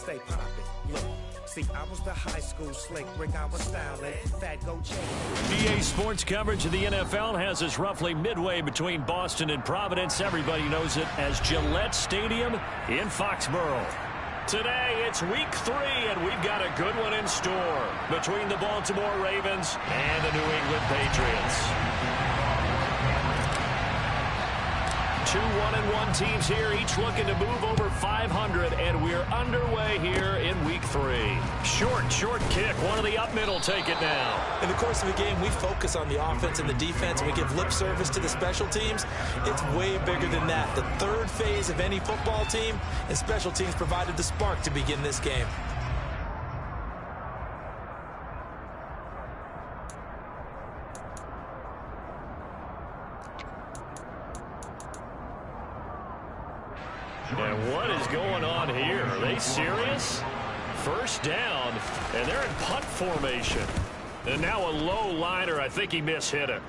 stay poppin'. Look. See, I was the high school slick Rick, I was styling, fat go chain. EA Sports coverage of the NFL has us roughly midway between Boston and Providence. Everybody knows it as Gillette Stadium in Foxborough. Today, it's week 3, and we've got a good one in store between the Baltimore Ravens and the New England Patriots. 2 1-1 teams here, each looking to move over 500, and we're underway here in week 3. Short kick. One of the up middle take it now. In the course of the game, we focus on the offense and the defense, and we give lip service to the special teams. It's way bigger than that. The third phase of any football team, and special teams provided the spark to begin this game. And what is going on here? Are they serious? First down, and they're in punt formation. And now a low liner. I think he mishit it.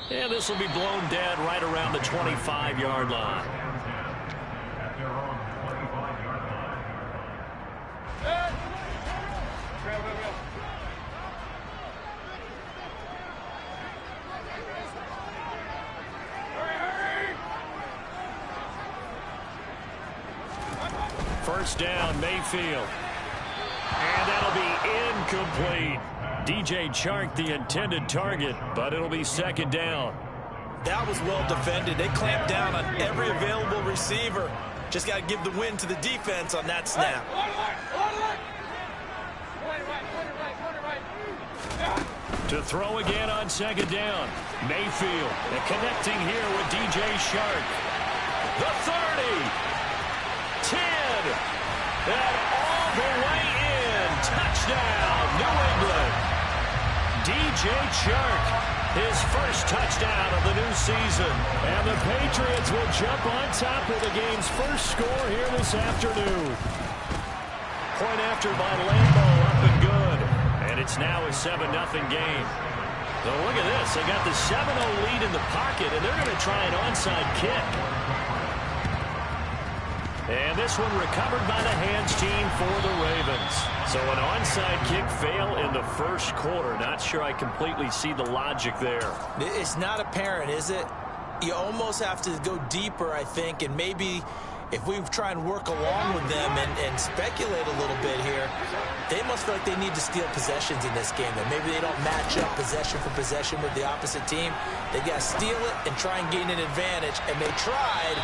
And this will be blown dead right around the 25-yard line. First down, Mayfield. And that'll be incomplete. DJ Chark, the intended target, but it'll be second down. That was well defended. They clamped down on every available receiver. Just got to give the win to the defense on that snap. To throw again on second down. Mayfield and connecting here with DJ Chark. The 30. 10. And all the way in. Touchdown, New England. DJ Chark, his first touchdown of the new season. And the Patriots will jump on top of the game's first score here this afternoon. Point after by Lambeau, up and good. And it's now a 7-0 game. So look at this. They got the 7-0 lead in the pocket, and they're going to try an onside kick. And this one recovered by the hands team for the Ravens. So an onside kick fail in the first quarter. Not sure I completely see the logic there. It's not apparent, is it? You almost have to go deeper, I think, and maybe if we try and work along with them and speculate a little bit here, they must feel like they need to steal possessions in this game. That maybe they don't match up possession for possession with the opposite team. They got to steal it and try and gain an advantage, and they tried.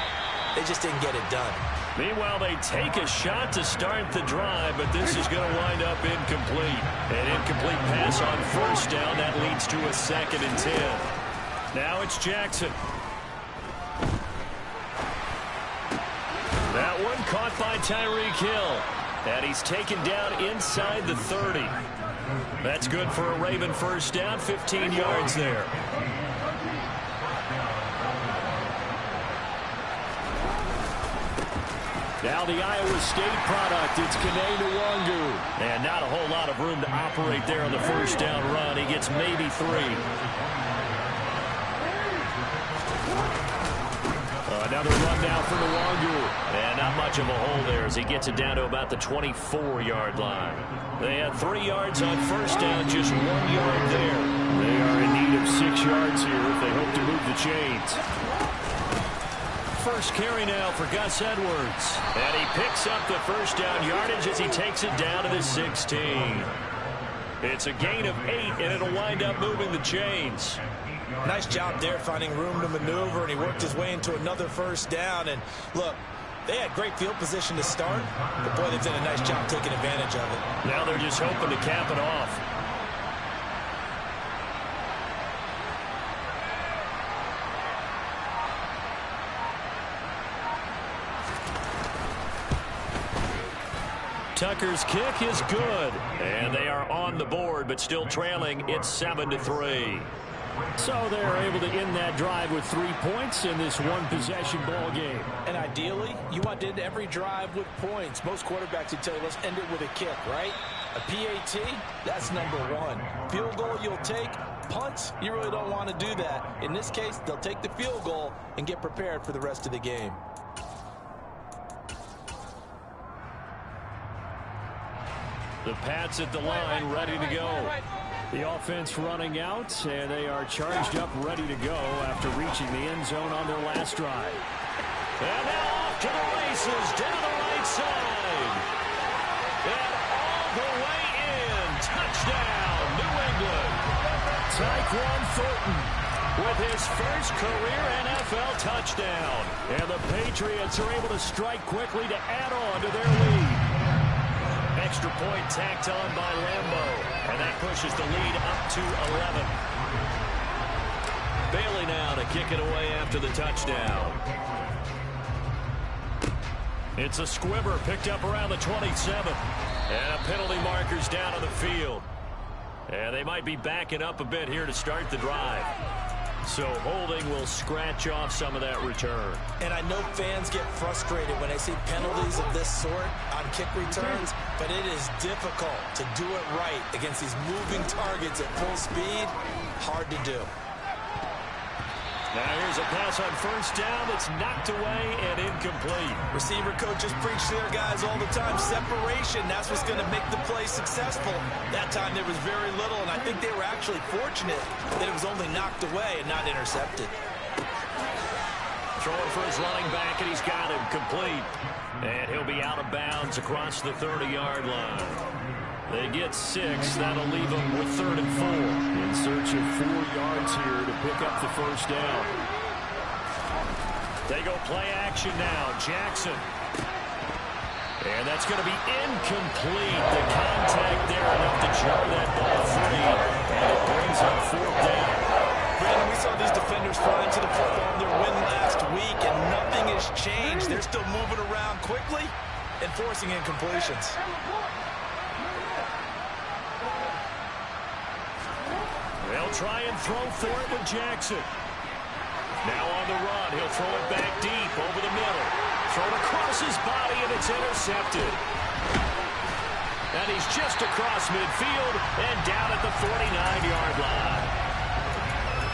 They just didn't get it done. Meanwhile, they take a shot to start the drive, but this is going to wind up incomplete. An incomplete pass on first down. That leads to a 2nd and 10. Now it's Jackson. That one caught by Tyreek Hill. And he's taken down inside the 30. That's good for a Raven first down, 15 yards there. Now the Iowa State product, it's Kene Nwangu. And not a whole lot of room to operate there on the first down run. He gets maybe 3. Another run now for Nwangu. And not much of a hole there as he gets it down to about the 24-yard line. They had 3 yards on first down, just 1 yard there. They are in need of 6 yards here if they hope to move the chains. First carry now for Gus Edwards. And he picks up the first down yardage as he takes it down to the 16. It's a gain of 8, and it'll wind up moving the chains. Nice job there finding room to maneuver, and he worked his way into another first down. And look, they had great field position to start, but boy, they've done a nice job taking advantage of it. Now they're just hoping to cap it off. Tucker's kick is good, and they are on the board, but still trailing. It's 7-3. So they're able to end that drive with 3 points in this one-possession ball game. And ideally, you want to end every drive with points. Most quarterbacks would tell you, let's end it with a kick, right? A PAT, that's number 1. Field goal, you'll take. Punts, you really don't want to do that. In this case, they'll take the field goal and get prepared for the rest of the game. The Pats at the line, ready to go. The offense running out, and they are charged up, ready to go after reaching the end zone on their last drive. And now off to the races, down the right side. And all the way in. Touchdown, New England. Tyquan Thornton with his first career NFL touchdown. And the Patriots are able to strike quickly to add on to their lead. Extra point tacked on by Lambo. And that pushes the lead up to 11. Bailey now to kick it away after the touchdown. It's a squibber picked up around the 27. And a penalty marker's down on the field. And they might be backing up a bit here to start the drive. So holding will scratch off some of that return. And I know fans get frustrated when they see penalties of this sort on kick returns, but it is difficult to do it right against these moving targets at full speed. Hard to do. Now here's a pass on first down that's knocked away and incomplete. Receiver coaches preach to their guys all the time. Separation, that's what's going to make the play successful. That time there was very little, and I think they were actually fortunate that it was only knocked away and not intercepted. Throwing for his running back, and he's got him complete. And he'll be out of bounds across the 30-yard line. They get 6. That'll leave them with 3rd and 4. In search of 4 yards here to pick up the first down. They go play action now. Jackson. And that's going to be incomplete. The contact there enough to jar that ball free. And it brings up 4th down. Brandon, we saw these defenders flying to the football in their win last week, and nothing has changed. They're still moving around quickly and forcing incompletions. They'll try and throw for it with Jackson. Now on the run, he'll throw it back deep over the middle. Thrown across his body, and it's intercepted. And he's just across midfield and down at the 49-yard line.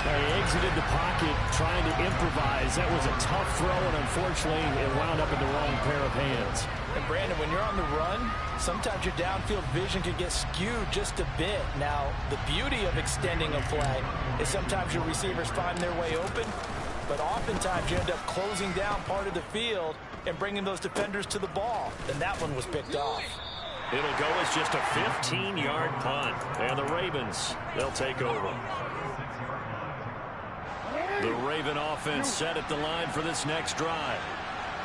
He exited the pocket trying to improvise. That was a tough throw, and unfortunately, it wound up in the wrong pair of hands. And Brandon, when you're on the run, sometimes your downfield vision can get skewed just a bit. Now, the beauty of extending a play is sometimes your receivers find their way open, but oftentimes you end up closing down part of the field and bringing those defenders to the ball. And that one was picked off. It'll go as just a 15-yard punt. And the Ravens, they'll take over. The Raven offense set at the line for this next drive.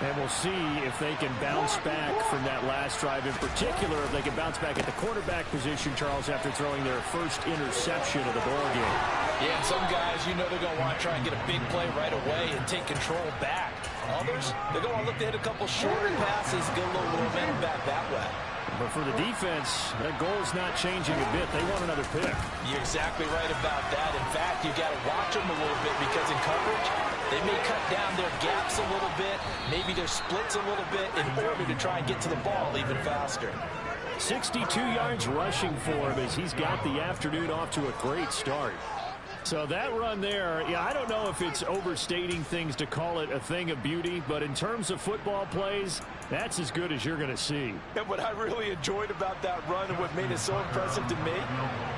And we'll see if they can bounce back from that last drive. In particular, if they can bounce back at the quarterback position, Charles, after throwing their first interception of the ballgame. Yeah, and some guys, you know they're going to want to try and get a big play right away and take control back. Others, they're going to look to hit a couple shorter passes, get a little momentum back that way. But for the defense, that goal's not changing a bit. They want another pick. You're exactly right about that. In fact, you've got to watch them a little bit because in coverage, they may cut down their gaps a little bit, maybe their splits a little bit in order to try and get to the ball even faster. 62 yards rushing for him as he's got the afternoon off to a great start. So that run there, yeah, I don't know if it's overstating things to call it a thing of beauty, but in terms of football plays, that's as good as you're going to see. And what I really enjoyed about that run and what made it so impressive to me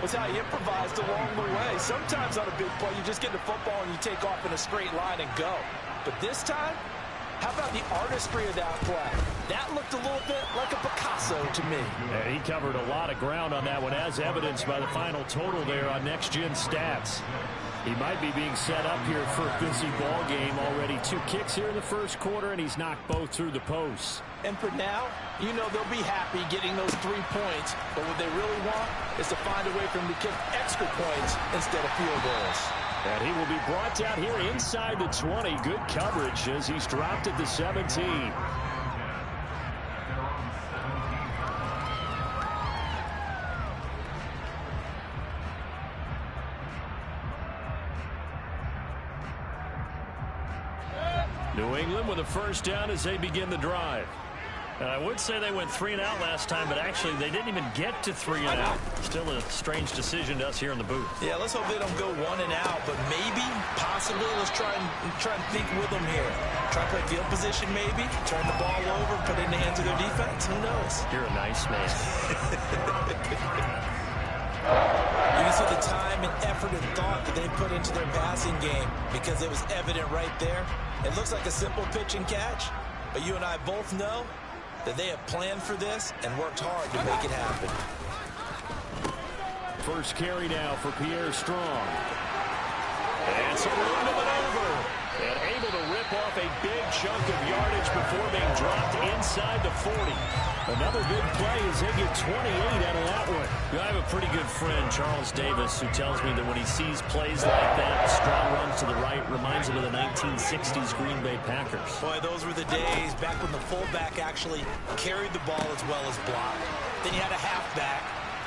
was how he improvised along the way. Sometimes on a big play, you just get the football and you take off in a straight line and go. But this time, how about the artistry of that play? That looked a little bit like a Picasso to me. And he covered a lot of ground on that one, as evidenced by the final total there on Next Gen Stats. He might be being set up here for a busy ball game. Already 2 kicks here in the first quarter, and he's knocked both through the posts. And for now, you know they'll be happy getting those 3 points, but what they really want is to find a way for them to kick extra points instead of field goals. And he will be brought down here inside the 20. Good coverage as he's dropped at the 17. New England with a first down as they begin the drive. I would say they went 3 and out last time, but actually they didn't even get to 3 and out. Still a strange decision to us here in the booth. Yeah, let's hope they don't go 1 and out, but maybe, possibly, let's try and think with them here. Try to play field position maybe, turn the ball over, put it in the hands of their defense. Who knows? You're a nice man. You can see the time and effort and thought that they put into their passing game because it was evident right there. It looks like a simple pitch and catch, but you and I both know that they have planned for this and worked hard to make it happen. First carry now for Pierre Strong. And some room to maneuver. And able to rip off a big chunk of yardage before being dropped inside the 40. Another big play as they get 28 out of that one. I have a pretty good friend, Charles Davis, who tells me that when he sees plays like that, strong runs to the right, reminds him of the 1960s Green Bay Packers. Boy, those were the days back when the fullback actually carried the ball as well as blocked. Then you had a halfback.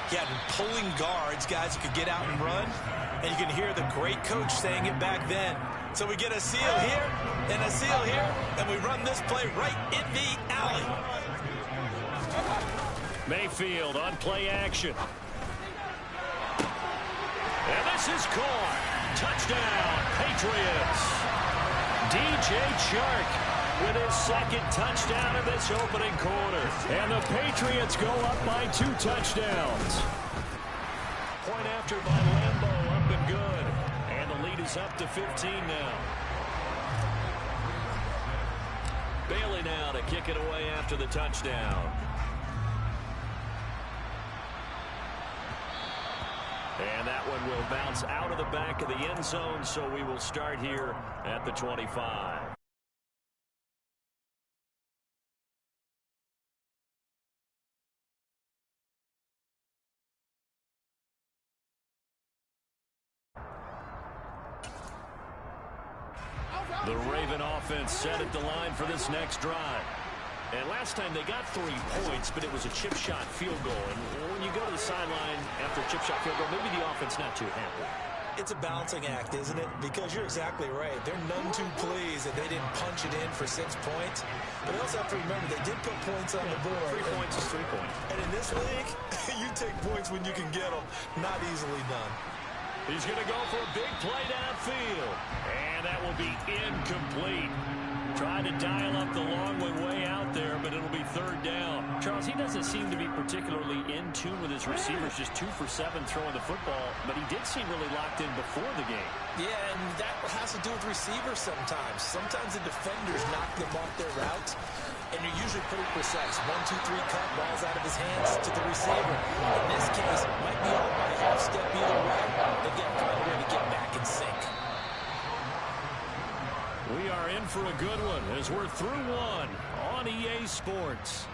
You had pulling guards, guys who could get out and run. And you can hear the great coach saying it back then. So we get a seal here and a seal here, and we run this play right in the alley. Mayfield on play action. And this is caught. Touchdown, Patriots. DJ Chark with his second touchdown in this opening quarter. And the Patriots go up by 2 touchdowns. Point after by Lambeau, up and good. And the lead is up to 15 now. Bailey now to kick it away after the touchdown. And that one will bounce out of the back of the end zone, so we will start here at the 25. The Raven offense set at the line for this next drive. And last time they got 3 points, but it was a chip shot field goal. And when you go to the sideline after a chip shot field goal, maybe the offense not too happy. It's a balancing act, isn't it? Because you're exactly right. They're none too pleased that they didn't punch it in for 6 points. But you also have to remember they did put points on the board. 3 points is 3 points. And in this league, you take points when you can get them. Not easily done. He's going to go for a big play downfield. And that will be incomplete. Trying to dial up the long way out there, but it'll be 3rd down. Charles, he doesn't seem to be particularly in tune with his receivers, just 2 for 7 throwing the football, but he did seem really locked in before the game. Yeah, and that has to do with receivers sometimes. Sometimes the defenders knock them off their routes, and they're usually pretty precise. 1, 2, 3 cut, balls out of his hands to the receiver. In this case, might be all by a half step either way. Again, find a way to get back in sync. We are in for a good one as we're through 1 on EA Sports.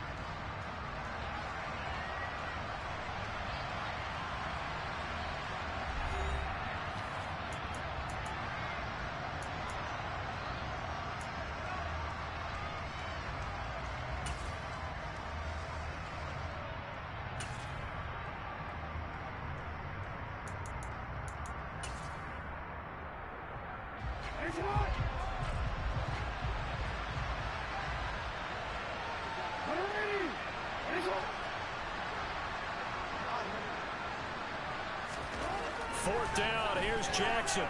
Fourth down, here's Jackson.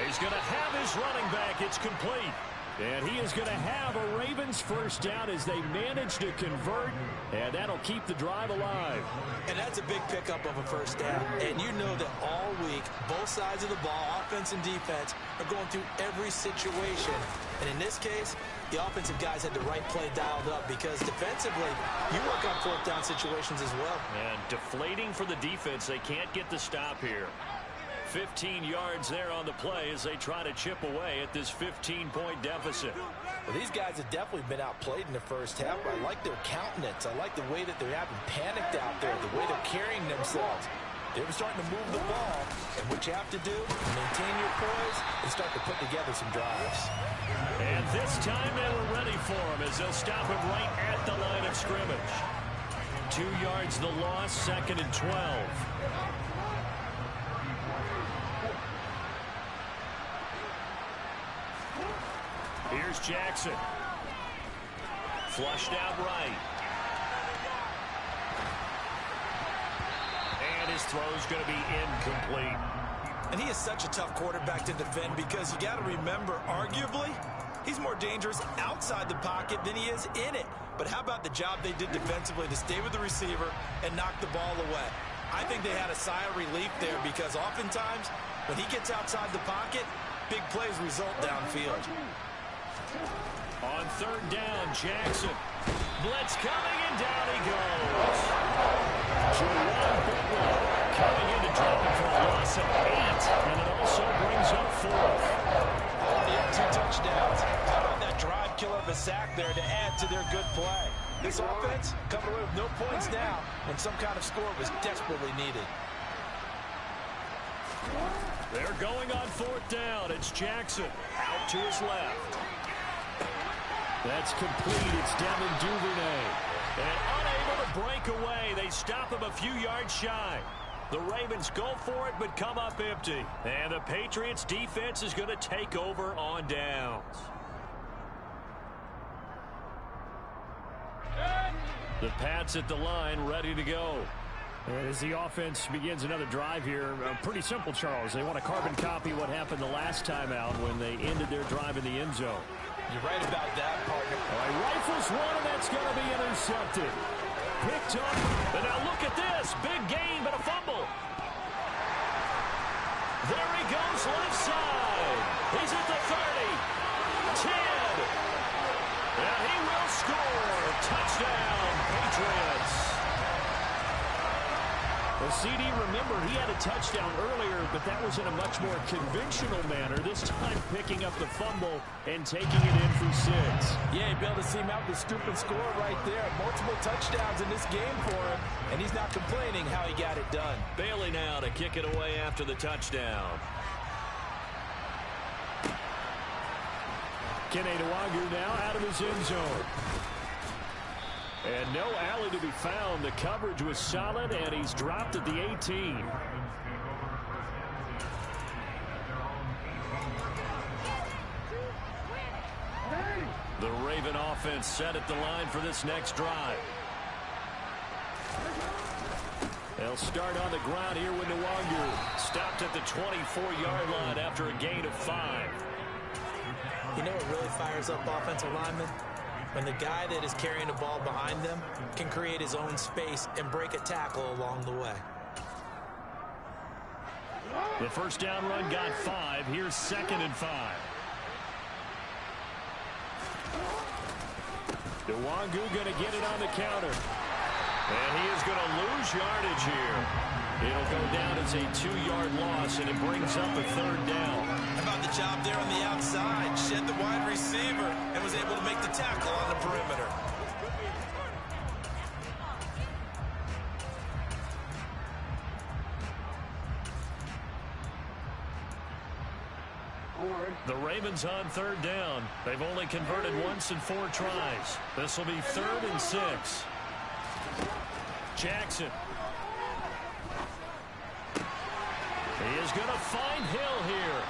He's going to have his running back. It's complete. And he is going to have a Ravens first down as they manage to convert. And that'll keep the drive alive. And that's a big pickup of a first down. And you know that all week, both sides of the ball, offense and defense, are going through every situation. And in this case, the offensive guys had the right play dialed up because defensively, you work on 4th down situations as well. And deflating for the defense. They can't get the stop here. 15 yards there on the play as they try to chip away at this 15-point deficit. Well, these guys have definitely been outplayed in the first half. I like their countenance. I like the way that they're having panicked out there, the way they're carrying themselves. They were starting to move the ball, and what you have to do, maintain your poise and start to put together some drives. And this time they were ready for him as they'll stop him right at the line of scrimmage. 2 yards the loss, 2nd and 12. Here's Jackson. Flushed out right. And his throw's going to be incomplete. And he is such a tough quarterback to defend because you got to remember, arguably, he's more dangerous outside the pocket than he is in it. But how about the job they did defensively to stay with the receiver and knock the ball away? I think they had a sigh of relief there because oftentimes when he gets outside the pocket, big plays result downfield. On third down, Jackson. Blitz coming, and down he goes. Juwan Butler coming in to drop it for a loss of 8, and it also brings up 4th. They have 2 touchdowns. How about that drive killer of a sack there to add to their good play? This offense coming away with no points now when some kind of score was desperately needed. They're going on 4th down. It's Jackson out to his left. That's complete. It's Devin Duvernay. And unable to break away. They stop him a few yards shy. The Ravens go for it, but come up empty. And the Patriots defense is going to take over on downs. The Pats at the line, ready to go. And as the offense begins another drive here, pretty simple, Charles. They want to carbon copy what happened the last time out when they ended their drive in the end zone. You're right about that, partner. Rifles one, and that's going to be intercepted. Picked up, and now look at this. Big gain, but a fumble. There he goes, left side. He's at the 30. 10. And he will score. Touchdown, Patriots. Well, CD, remember, he had a touchdown earlier, but that was in a much more conventional manner. This time picking up the fumble and taking it in for 6. Yeah, you'd be able to see him out the stupid score right there. Multiple touchdowns in this game for him, and he's not complaining how he got it done. Bailey now to kick it away after the touchdown. Kene Nwangwu now out of his end zone. And no alley to be found. The coverage was solid, and he's dropped at the 18. The Raven offense set at the line for this next drive. They'll start on the ground here with Nwangwu. Stopped at the 24-yard line after a gain of 5. You know what really fires up offensive linemen? When the guy that is carrying the ball behind them can create his own space and break a tackle along the way. The first down run got 5. Here's 2nd and 5. Nwangwu going to get it on the counter. And he is going to lose yardage here. It'll go down as a 2-yard loss, and it brings up a 3rd down. How about the job there on the outside? Shed the wide receiver and was able to make the tackle on the perimeter. The Ravens on 3rd down. They've only converted once in 4 tries. This will be 3rd and 6. Jackson. He is going to find Hill here.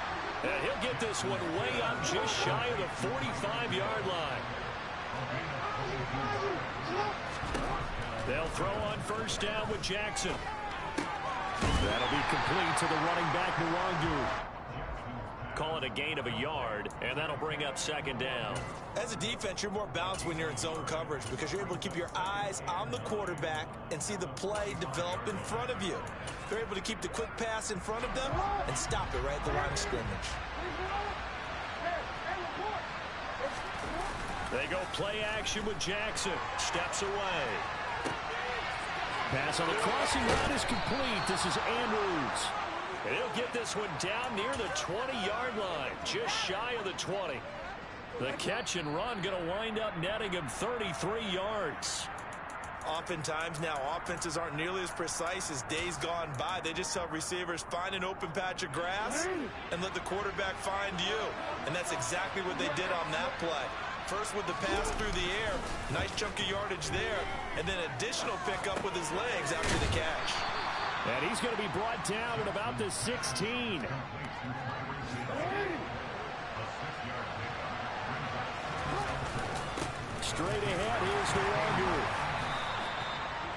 And he'll get this one way up just shy of the 45-yard line. They'll throw on 1st down with Jackson. That'll be complete to the running back, Nwangwu. Call it a gain of a yard, and that'll bring up 2nd down. As a defense, you're more balanced when you're in zone coverage because you're able to keep your eyes on the quarterback and see the play develop in front of you. They're able to keep the quick pass in front of them and stop it right at the line of scrimmage. They go play action with Jackson. Steps away. Pass on the crossing route is complete. This is Andrews. And he'll get this one down near the 20-yard line, just shy of the 20. The catch and run going to wind up netting him 33 yards. Oftentimes now, offenses aren't nearly as precise as days gone by. They just tell receivers, find an open patch of grass and let the quarterback find you. And that's exactly what they did on that play. First with the pass through the air, nice chunk of yardage there, and then additional pickup with his legs after the catch. And he's going to be brought down at about the 16. straight ahead. Here's the Longer.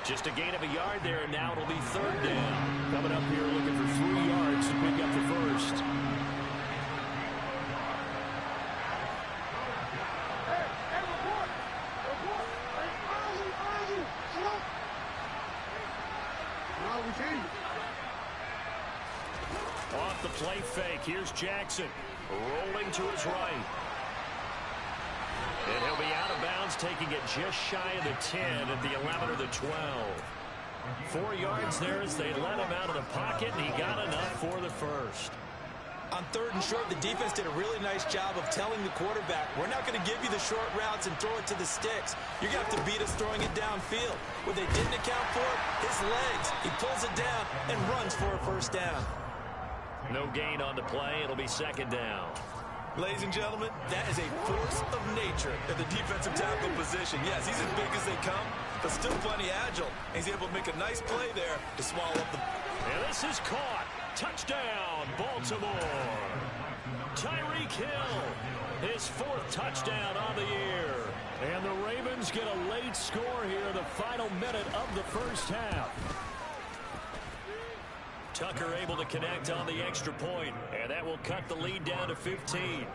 Just a gain of a yard there, and now it'll be third down. Coming up here looking for 3 yards to pick up the first. Off the play fake, here's Jackson. Rolling to his right. And he'll be out of bounds, taking it just shy of the 10 at the 11 or the 12. 4 yards there as they let him out of the pocket, and he got enough for the first. On 3rd and short, the defense did a really nice job of telling the quarterback, we're not going to give you the short routes and throw it to the sticks. You're going to have to beat us throwing it downfield. What they didn't account for, his legs. He pulls it down and runs for a first down. No gain on the play. It'll be second down. Ladies and gentlemen, that is a force of nature at the defensive tackle position. Yes, he's as big as they come, but still plenty agile. He's able to make a nice play there to swallow up the... And this is caught. Touchdown, Baltimore. Tyreek Hill, his 4th touchdown on the year. And the Ravens get a late score here, the final minute of the first half. Tucker able to connect on the extra point, and that will cut the lead down to 15.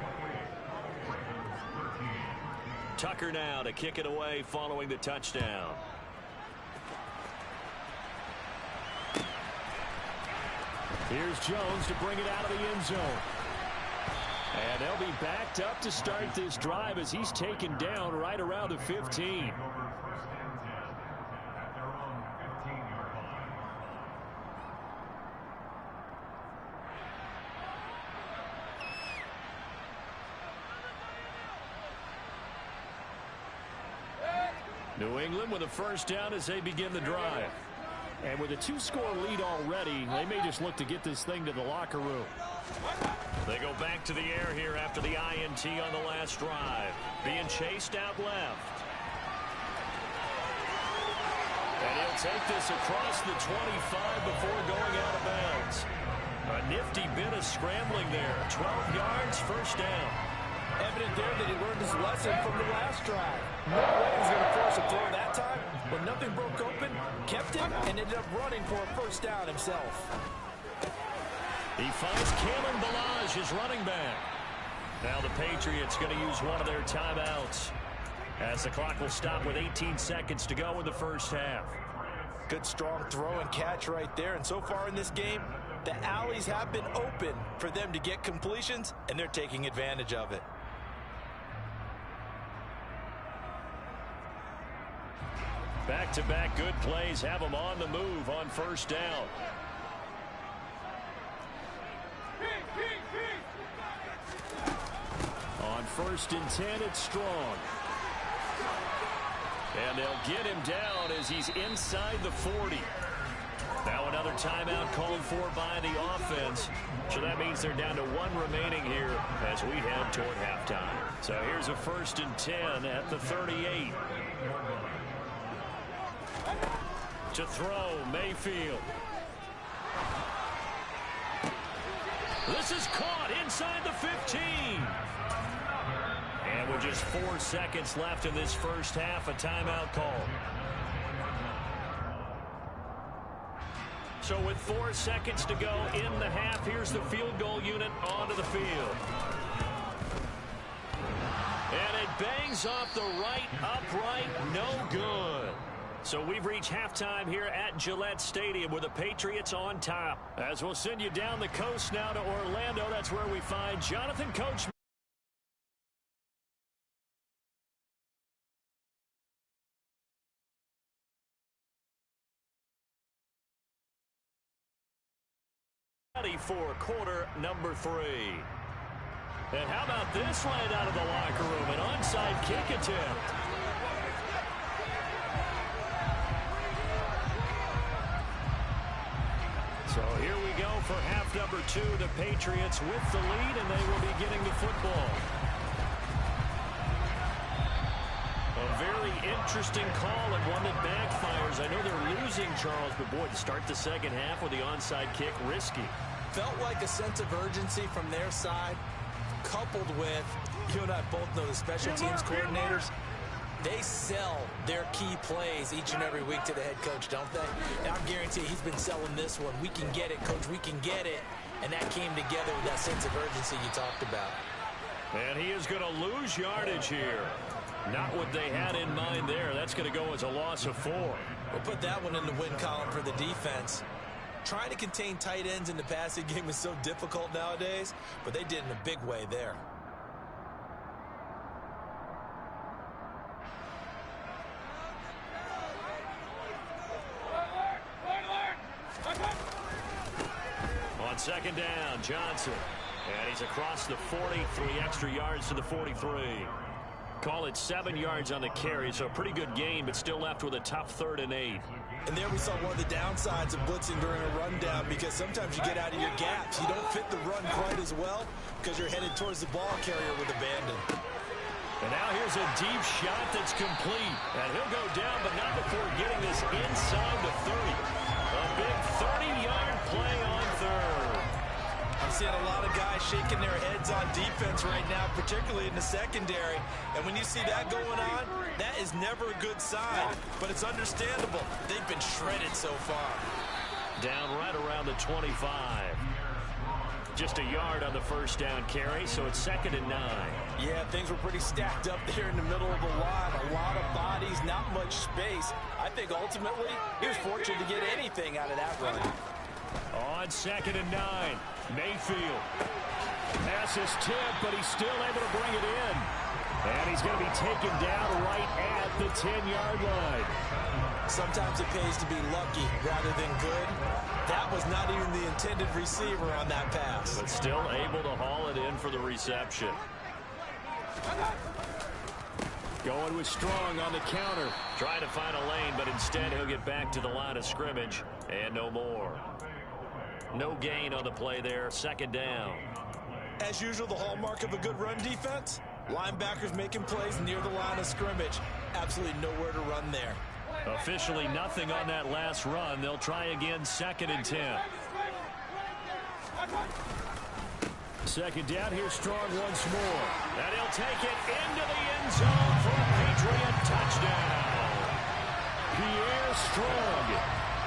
Tucker now to kick it away following the touchdown. Here's Jones to bring it out of the end zone. And they'll be backed up to start this drive as he's taken down right around the 15. New England with a first down as they begin the drive. And with a 2-score lead already, they may just look to get this thing to the locker room. They go back to the air here after the INT on the last drive. Being chased out left. And he'll take this across the 25 before going out of bounds. A nifty bit of scrambling there. 12 yards, first down. Evident there that he learned his lesson from the last drive. No way he was going to force a throw that time, but nothing broke open, kept him, and ended up running for a first down himself. He finds Kalen Ballage, his running back. Now the Patriots going to use one of their timeouts as the clock will stop with 18 seconds to go in the first half. Good strong throw and catch right there, and so far in this game, the alleys have been open for them to get completions, and they're taking advantage of it. Back-to-back good plays have them on the move on first down. On 1st and 10, it's Strong. And they'll get him down as he's inside the 40. Now another timeout called for by the offense. So that means they're down to 1 remaining here as we head toward halftime. So here's a 1st and 10 at the 38. To throw, Mayfield. This is caught inside the 15. And with just 4 seconds left in this first half, a timeout call. So with 4 seconds to go in the half, here's the field goal unit onto the field. And it bangs off the right upright, no good. So we've reached halftime here at Gillette Stadium with the Patriots on top. As we'll send you down the coast now to Orlando, that's where we find Jonathan Coach. Ready for quarter number 3. And how about this right out of the locker room? An onside kick attempt. So here we go for half number 2. The Patriots with the lead, and they will be getting the football. A very interesting call and one that backfires. I know they're losing, Charles, but boy, to start the second half with the onside kick, risky. Felt like a sense of urgency from their side, coupled with, you and I both know the special teams coordinators, They sell their key plays each and every week to the head coach, don't they? And I'm guaranteeing he's been selling this one. We can get it, coach. We can get it. And that came together with that sense of urgency you talked about. And he is going to lose yardage here. Not what they had in mind there. That's going to go as a loss of 4. We'll put that one in the win column for the defense. Trying to contain tight ends in the passing game is so difficult nowadays, but they did in a big way there. On second down, Johnson. And he's across the 40, 3 extra yards to the 43. Call it 7 yards on the carry, so a pretty good gain, but still left with a tough 3rd and 8. And there we saw one of the downsides of blitzing during a rundown, because sometimes you get out of your gaps. You don't fit the run quite as well because you're headed towards the ball carrier with abandon. And now here's a deep shot that's complete. And he'll go down, but not before getting this inside the 30. A big 30-yard play on 3rd. I'm seeing a lot of guys shaking their heads on defense right now, particularly in the secondary. And when you see that going on, that is never a good sign. But it's understandable. They've been shredded so far. Down right around the 25. Just a yard on the first down carry, so it's 2nd and 9. Yeah, things were pretty stacked up there in the middle of the line. A lot of bodies, not much space. I think ultimately he was fortunate to get anything out of that run. On 2nd and 9, Mayfield. Pass is tipped, but he's still able to bring it in. And he's going to be taken down right at the 10-yard line. Sometimes it pays to be lucky rather than good. That was not even the intended receiver on that pass. But still able to haul it in for the reception. Going with Strong on the counter. Trying to find a lane, but instead he'll get back to the line of scrimmage. And no more. No gain on the play there. 2nd down. As usual, the hallmark of a good run defense, linebackers making plays near the line of scrimmage. Absolutely nowhere to run there. Officially nothing on that last run. They'll try again, 2nd and 10. 2nd down, here's Strong once more. And he'll take it into the end zone for a Patriot touchdown. Pierre Strong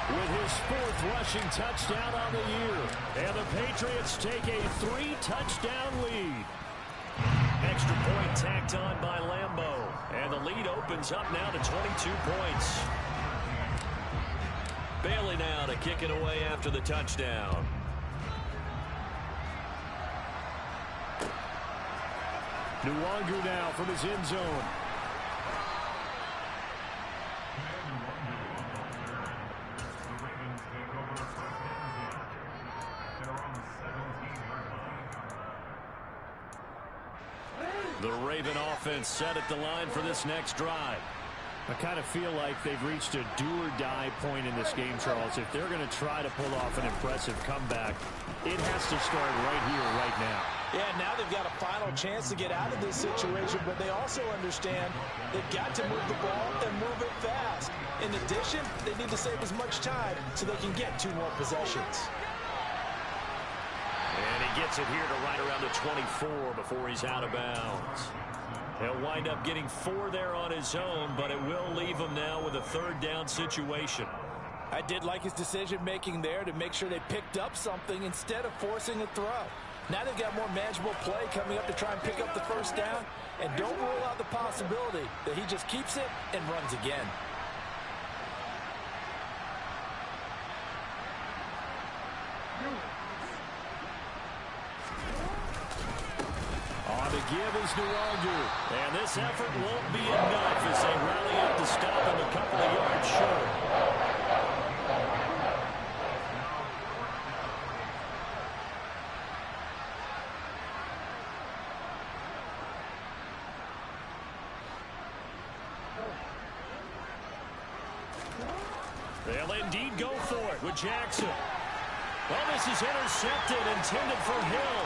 with his 4th rushing touchdown on the year. And the Patriots take a 3-touchdown lead. Extra point tacked on by Lambeau. And the lead opens up now to 22 points. Bailey now to kick it away after the touchdown. Nwangu now from his end zone. The Raven offense set at the line for this next drive. I kind of feel like they've reached a do-or-die point in this game, Charles. If they're going to try to pull off an impressive comeback, it has to start right here, right now. Yeah, now they've got a final chance to get out of this situation, but they also understand they've got to move the ball and move it fast. In addition, they need to save as much time so they can get 2 more possessions. And he gets it here to right around the 24 before he's out of bounds. He'll wind up getting 4 there on his own, but it will leave him now with a 3rd down situation. I did like his decision-making there to make sure they picked up something instead of forcing a throw. Now they've got more manageable play coming up to try and pick up the 1st down, and don't rule out the possibility that he just keeps it and runs again. On the give is Nwangu. And this effort won't be enough as they rally up to stop him a couple of yards short. They'll indeed go for it with Jackson. Well, this is intercepted, intended for Hill.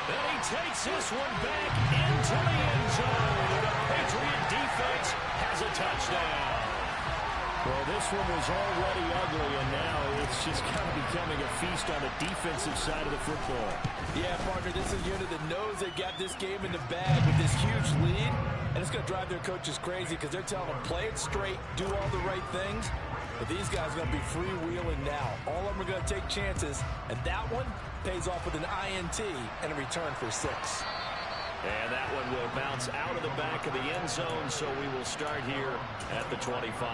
Then he takes this one back into the end zone. The Patriot defense has a touchdown. Well, this one was already ugly, and now it's just kind of becoming a feast on the defensive side of the football. Yeah, partner, this is a unit that knows they got this game in the bag with this huge lead. And it's going to drive their coaches crazy because they're telling them, play it straight, do all the right things. But these guys are going to be freewheeling now. All of them are going to take chances, and that one pays off with an INT and a return for 6. And that one will bounce out of the back of the end zone, so we will start here at the 25.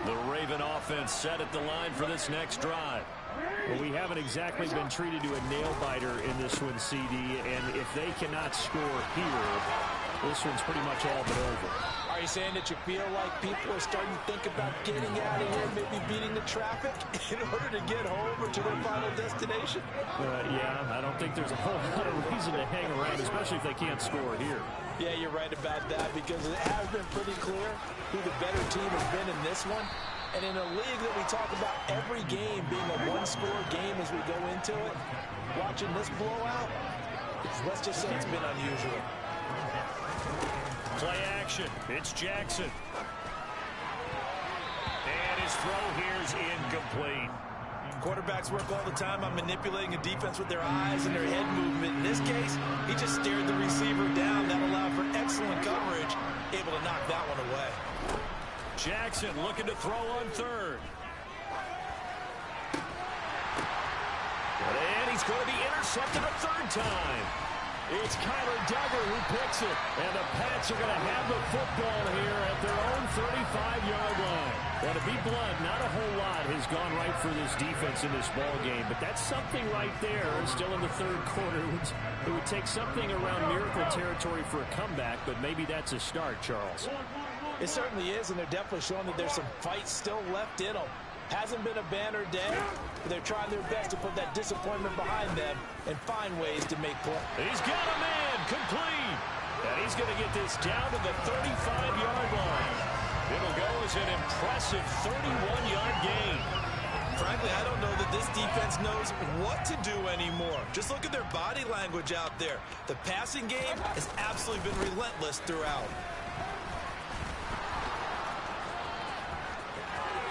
The Raven offense set at the line for this next drive. Well, we haven't exactly been treated to a nail-biter in this one, CD, and if they cannot score here, this one's pretty much all but over. Are you saying that you feel like people are starting to think about getting out of here, maybe beating the traffic in order to get home or to their final destination? Yeah, I don't think there's a whole lot of reason to hang around, especially if they can't score here. Yeah, you're right about that because it has been pretty clear who the better team has been in this one. And in a league that we talk about every game being a one-score game as we go into it, watching this blowout, let's just say it's been unusual. Play action. It's Jackson. And his throw here's incomplete. Quarterbacks work all the time on manipulating a defense with their eyes and their head movement. In this case, he just stared the receiver down. That allowed for excellent coverage, able to knock that one away. Jackson looking to throw on third. And he's going to be intercepted a third time. It's Kyler Duggar who picks it. And the Pats are going to have the football here at their own 35-yard line. Well, to be blunt, not a whole lot has gone right for this defense in this ball game, but that's something right there. Still in the third quarter. It would take something around miracle territory for a comeback, but maybe that's a start, Charles. It certainly is, and they're definitely showing that there's some fight still left in them. Hasn't been a banner day, but they're trying their best to put that disappointment behind them and find ways to make play. He's got a man complete. And he's going to get this down to the 35-yard line. It'll go as an impressive 31-yard gain. Frankly, I don't know that this defense knows what to do anymore. Just look at their body language out there. The passing game has absolutely been relentless throughout.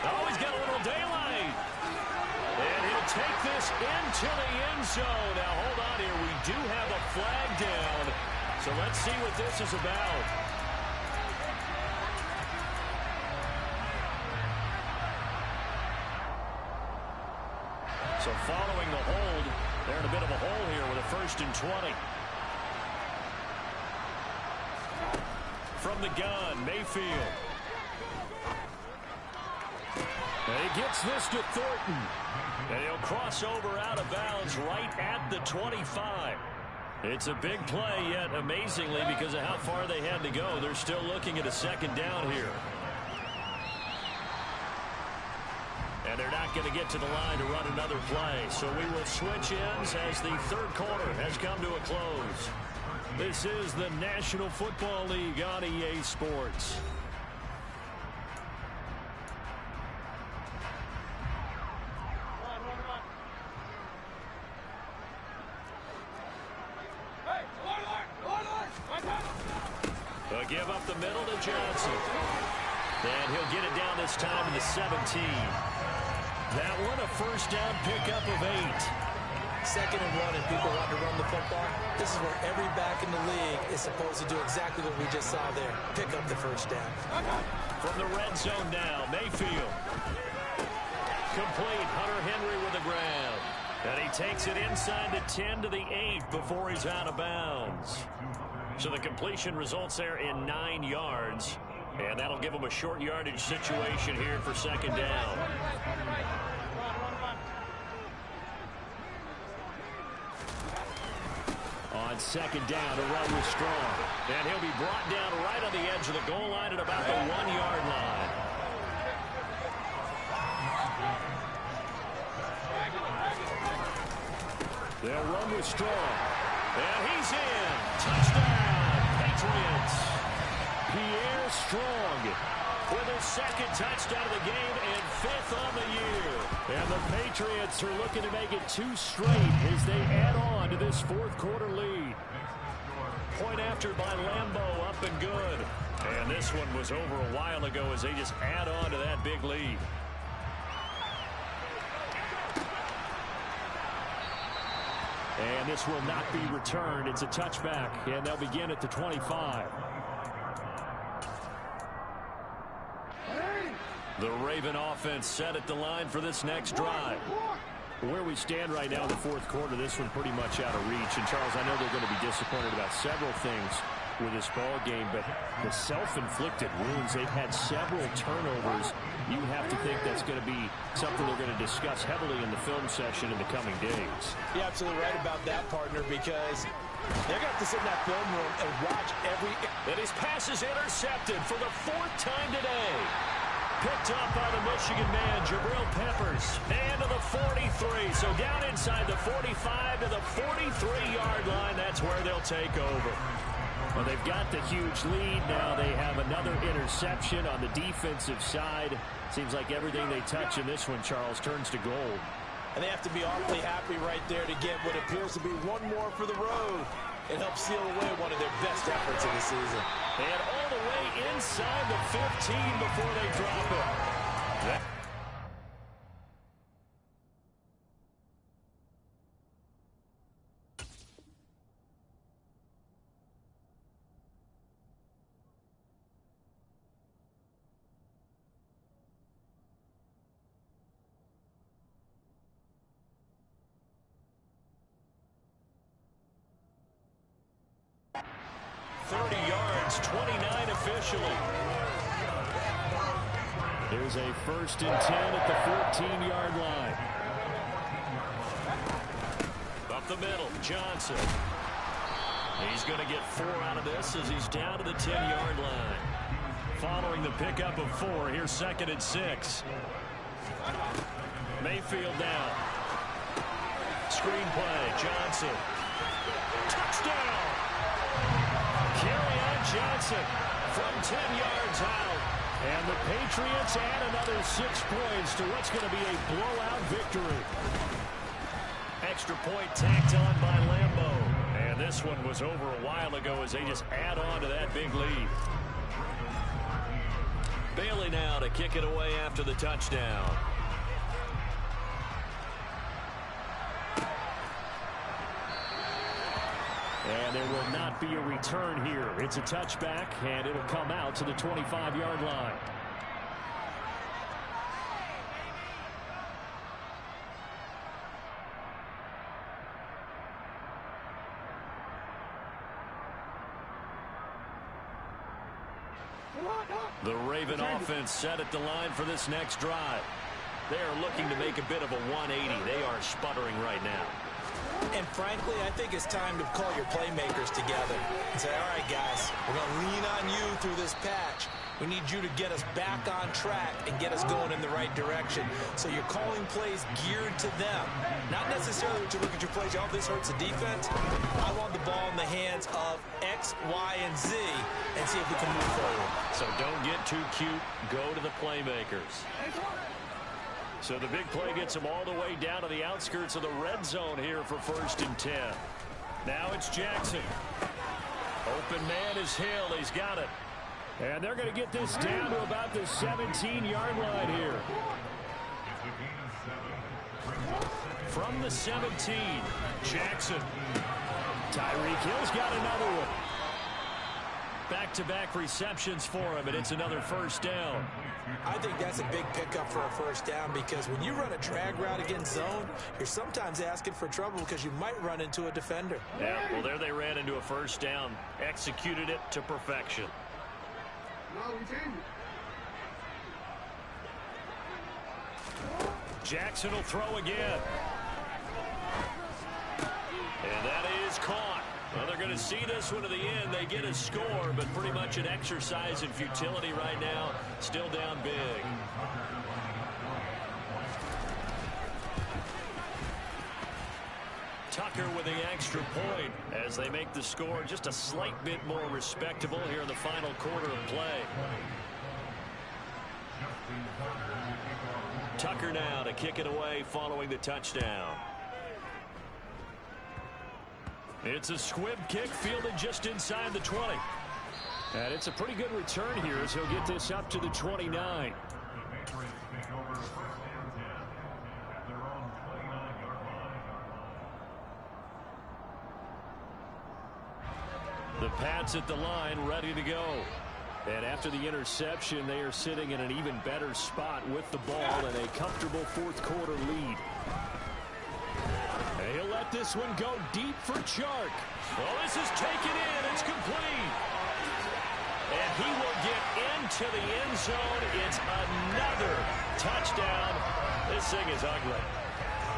Oh, he's got a little daylight. And he'll take this into the end zone. Now, hold on here. We do have a flag down. So let's see what this is about. So following the hold, they're in a bit of a hole here with a 1st and 20. From the gun, Mayfield. And he gets this to Thornton. And he'll cross over out of bounds right at the 25. It's a big play, yet amazingly, because of how far they had to go, they're still looking at a 2nd down here. And they're not going to get to the line to run another play. So we will switch ends as the third quarter has come to a close. This is the National Football League on EA Sports. They'll give up the middle to Johnson. And he'll get it down this time to the 17. That one, a 1st down pickup of 8. 2nd and 1, and people want to run the football. This is where every back in the league is supposed to do exactly what we just saw there. Pick up the 1st down. From the red zone now, Mayfield. Complete. Hunter Henry with the grab. And he takes it inside the 10 to the 8 before he's out of bounds. So the completion results there in 9 yards. And that'll give them a short yardage situation here for 2nd down. On 2nd down, to run with Strong. And he'll be brought down right on the edge of the goal line at about the 1-yard line. They'll run with Strong. And he's in. Touchdown, Patriots. Pierre Strong with his 2nd touchdown of the game and 5th on the year. And the Patriots are looking to make it 2 straight as they add on to this 4th quarter lead. Point after by Lambeau, up and good. And this one was over a while ago as they just add on to that big lead. And this will not be returned. It's a touchback, and they'll begin at the 25. The Raven offense set at the line for this next drive. Where we stand right now in the fourth quarter, this one pretty much out of reach. And, Charles, I know they're going to be disappointed about several things with this ball game, but the self-inflicted wounds, they've had several turnovers. You have to think that's going to be something they're going to discuss heavily in the film session in the coming days. You're absolutely right about that, partner, because they're going to have to sit in that film room and watch every... And his pass is intercepted for the fourth time today. Picked up by the Michigan man, Jabril Peppers. And to the 43. So down inside the 45 to the 43-yard line. That's where they'll take over. Well, they've got the huge lead. Now they have another interception on the defensive side. Seems like everything they touch in this one, Charles, turns to gold. And they have to be awfully happy right there to get what appears to be one more for the road. It helps seal away one of their best efforts of the season. And all the way inside the 15 before they drop it. There's a 1st and 10 at the 14-yard line. Up the middle, Johnson. He's going to get 4 out of this as he's down to the 10-yard line. Following the pickup of 4, here's 2nd and 6. Mayfield down. Screen play, Johnson. Touchdown! Kerryon Johnson from 10 yards out. And the Patriots add another 6 points to what's going to be a blowout victory. Extra point tacked on by Lambeau. And this one was over a while ago as they just add on to that big lead. Bailey now to kick it away after the touchdown. And there will not be a return here. It's a touchback, and it'll come out to the 25-yard line. The Raven offense set at the line for this next drive. They are looking to make a bit of a 180. They are sputtering right now. And frankly, I think it's time to call your playmakers together and say, all right, guys, we're going to lean on you through this patch. We need you to get us back on track and get us going in the right direction. So you're calling plays geared to them. Not necessarily to look at your plays, oh, this hurts the defense. I want the ball in the hands of X, Y, and Z and see if we can move forward. So don't get too cute. Go to the playmakers. So the big play gets them all the way down to the outskirts of the red zone here for 1st and 10. Now it's Jackson. Open man is Hill. He's got it. And they're going to get this down to about the 17-yard line here. From the 17, Jackson. Tyreek Hill's got another one. Back-to-back receptions for him, and it's another 1st down. I think that's a big pickup for a 1st down because when you run a drag route against zone, you're sometimes asking for trouble because you might run into a defender. Yeah, well, there they ran into a 1st down, executed it to perfection. Jackson will throw again. And that is caught. Well, they're going to see this one to the end. They get a score, but pretty much an exercise in futility right now. Still down big. Tucker with the extra point as they make the score just a slight bit more respectable here in the final quarter of play. Tucker now to kick it away following the touchdown. It's a squib kick fielded just inside the 20. And it's a pretty good return here as he'll get this up to the 29. The Pats at the line, ready to go. And after the interception, they are sitting in an even better spot with the ball and a comfortable fourth quarter lead. And he'll let this one go deep for Chark. Oh, this is taken in. It's complete. And he will get into the end zone. It's another touchdown. This thing is ugly.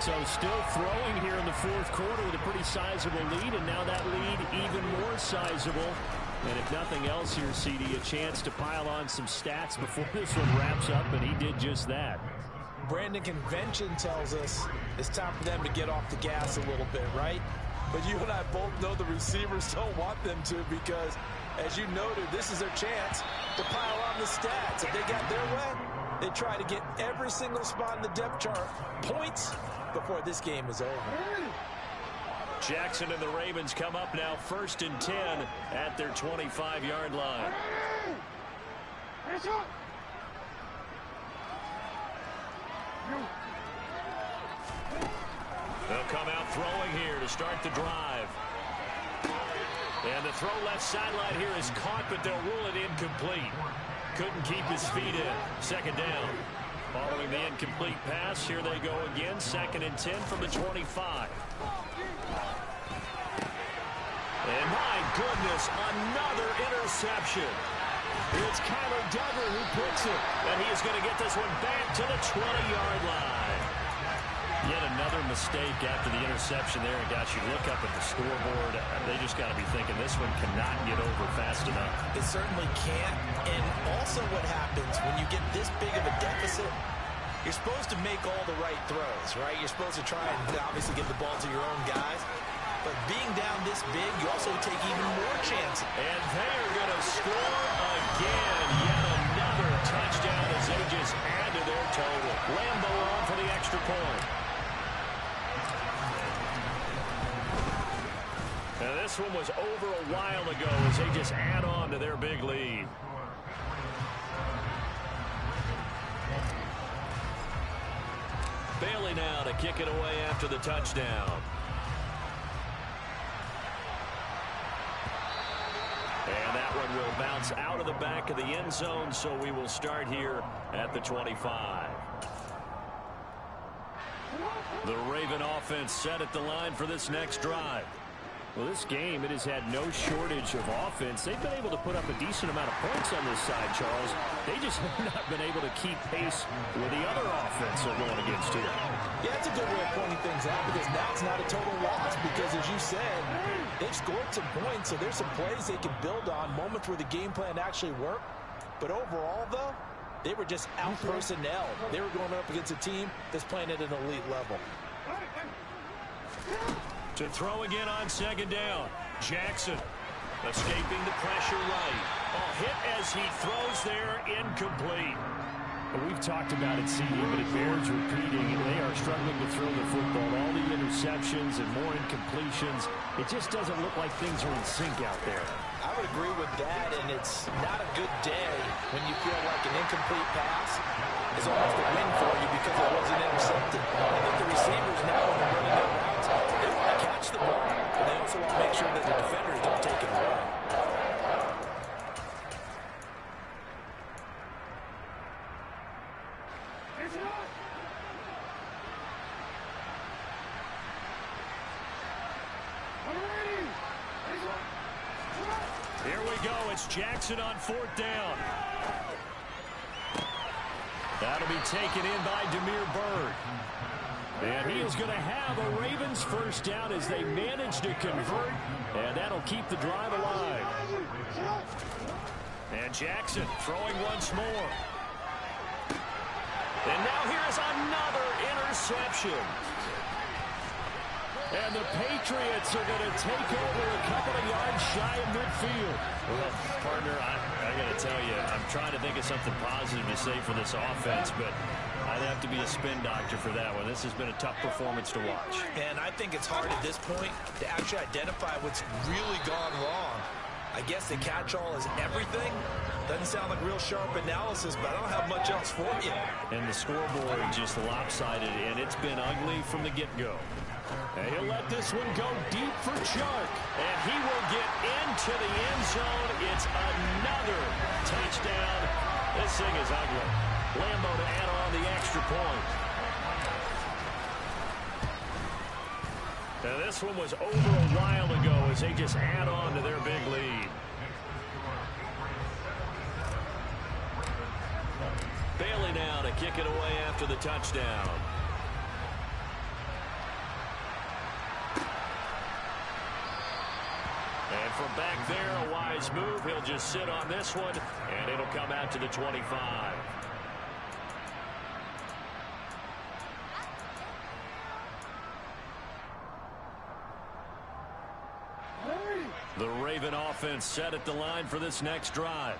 So still throwing here in the fourth quarter with a pretty sizable lead, and now that lead even more sizable. And if nothing else here, CD, a chance to pile on some stats before this one wraps up, and he did just that. Brandon, convention tells us it's time for them to get off the gas a little bit, right? But you and I both know the receivers don't want them to, because, as you noted, this is their chance to pile on the stats. If they got their way, they try to get every single spot in the depth chart points before this game is over. Jackson and the Ravens come up now 1st and 10 at their 25-yard line. They'll come out throwing here to start the drive. And the throw left sideline here is caught, but they'll rule it incomplete. Couldn't keep his feet in. 2nd down. Following the incomplete pass, here they go again. 2nd and 10 from the 25. And my goodness, another interception. It's Kyler Duggar who picks it. And he is going to get this one back to the 20-yard line. Yet another mistake after the interception there. And gosh, you look up at the scoreboard, they just got to be thinking this one cannot get over fast enough. It certainly can't. And also what happens when you get this big of a deficit, you're supposed to make all the right throws, right? You're supposed to try and obviously get the ball to your own guys. But being down this big, you also take even more chances. And they are going to score again. Yet another touchdown as they just add to their total. Lambo on for the extra point. Now this one was over a while ago as they just add on to their big lead. Bailey now to kick it away after the touchdown. And that one will bounce out of the back of the end zone, so we will start here at the 25. The Raven offense set at the line for this next drive. Well, this game, it has had no shortage of offense. They've been able to put up a decent amount of points on this side, Charles. They just have not been able to keep pace with the other offense they're going against here. Yeah, that's a good way of pointing things out, because now it's not a total loss, because as you said, they've scored some points, so there's some plays they can build on, moments where the game plan actually worked. But overall, though, they were just out-personnel. They were going up against a team that's playing at an elite level. To throw again on 2nd down. Jackson escaping the pressure right. Hit as he throws there, incomplete. Well, we've talked about it, CD, but it bears repeating. They are struggling to throw the football. All the interceptions and more incompletions. It just doesn't look like things are in sync out there. I would agree with that, and it's not a good day when you feel like an incomplete pass is almost a win for you because it wasn't intercepted. I think the receivers now, when they're running their routes, they want to catch the ball, but they also want to make sure that the defenders don't take it away. Here we go. It's Jackson on 4th down. That'll be taken in by Damiere Byrd. And he is going to have a Ravens 1st down as they manage to convert. And that'll keep the drive alive. And Jackson throwing once more. And now here is another interception. And the Patriots are going to take over a couple of yards shy of midfield. Well, partner, I got to tell you, I'm trying to think of something positive to say for this offense, but I'd have to be a spin doctor for that one. This has been a tough performance to watch. And I think it's hard at this point to actually identify what's really gone wrong. I guess the catch-all is everything. Doesn't sound like real sharp analysis, but I don't have much else for you. And the scoreboard just lopsided, and it's been ugly from the get-go. And he'll let this one go deep for Chark. And he will it into the end zone. It's another touchdown. This thing is ugly. Lambo to add on the extra point. Now this one was over a while ago as they just add on to their big lead. Bailey now to kick it away after the touchdown. And from back there, a wise move. He'll just sit on this one, and it'll come out to the 25. The Raven offense set at the line for this next drive.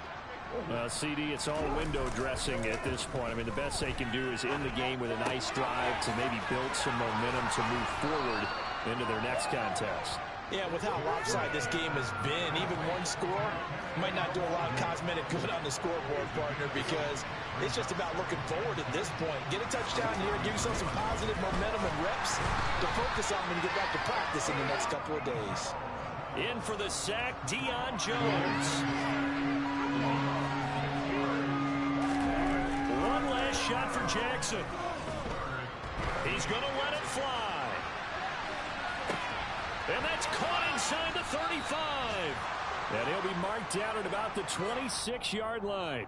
CD, it's all window dressing at this point. I mean, the best they can do is end the game with a nice drive to maybe build some momentum to move forward into their next contest. Yeah, with how lopsided this game has been, even one score might not do a lot of cosmetic good on the scoreboard, partner, because it's just about looking forward at this point. Get a touchdown here, give yourself some positive momentum and reps to focus on when you get back to practice in the next couple of days. In for the sack, Deion Jones. One last shot for Jackson. He's going to let it fly. And that's caught inside the 35. And he'll be marked down at about the 26-yard line.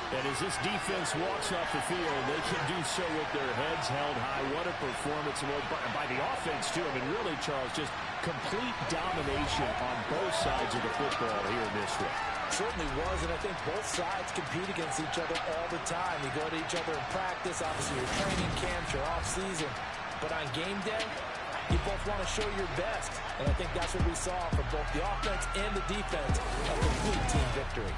And as this defense walks off the field, they can do so with their heads held high. What a performance by the offense, too. I mean, really, Charles, just complete domination on both sides of the football here in this one. Certainly was, and I think both sides compete against each other all the time. You go to each other in practice, obviously your training camps, your off-season. But on game day, you both want to show your best. And I think that's what we saw from both the offense and the defense, a complete team victory.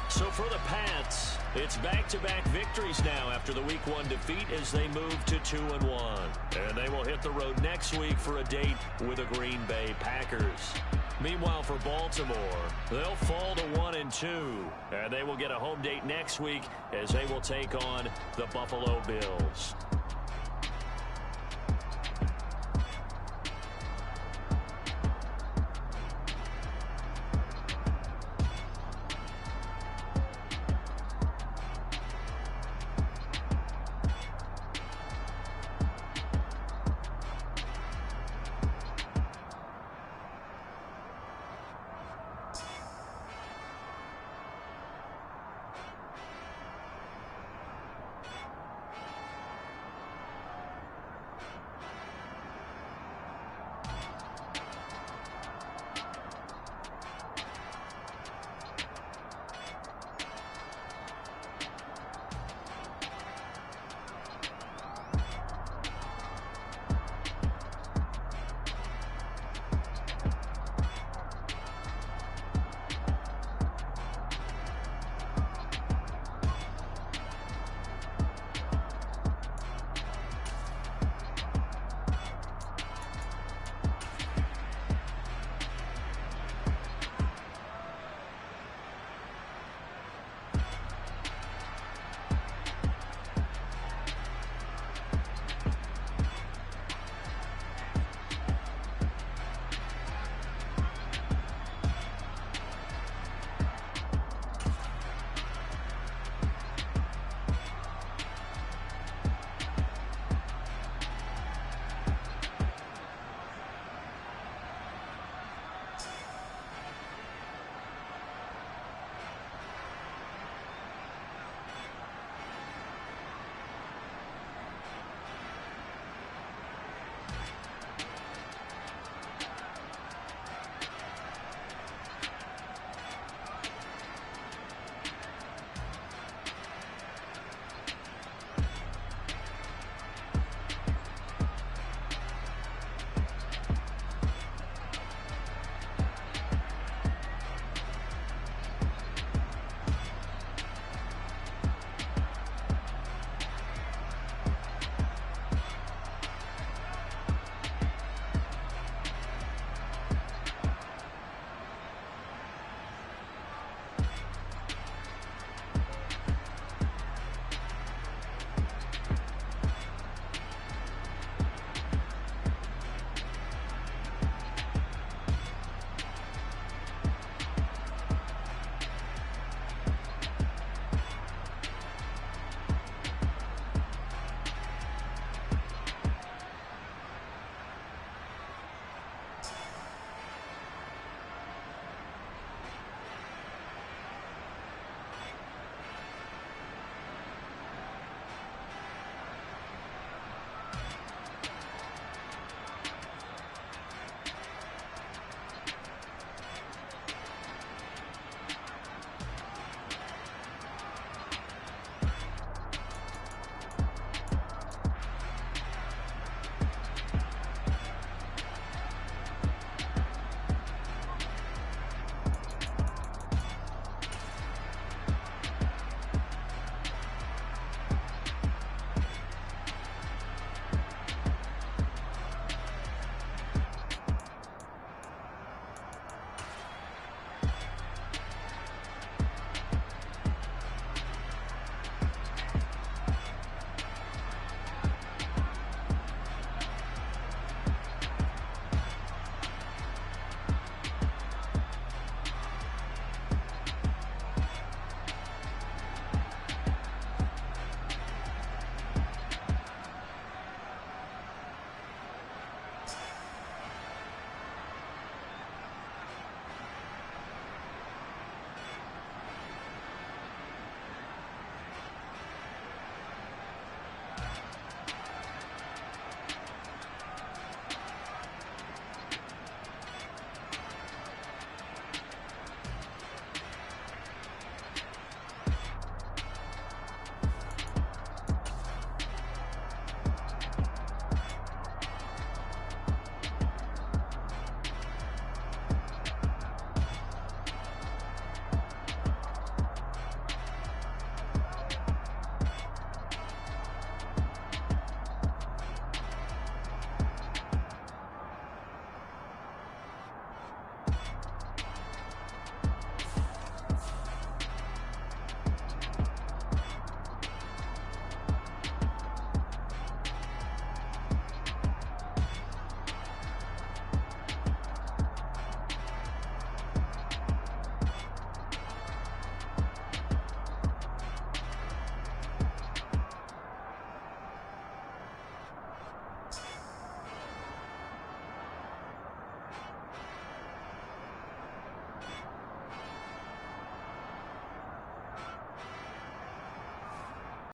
So for the Pats, it's back-to-back victories now after the Week 1 defeat as they move to 2-1. And they will hit the road next week for a date with the Green Bay Packers. Meanwhile, for Baltimore, they'll fall to 1-2. And they will get a home date next week as they will take on the Buffalo Bills.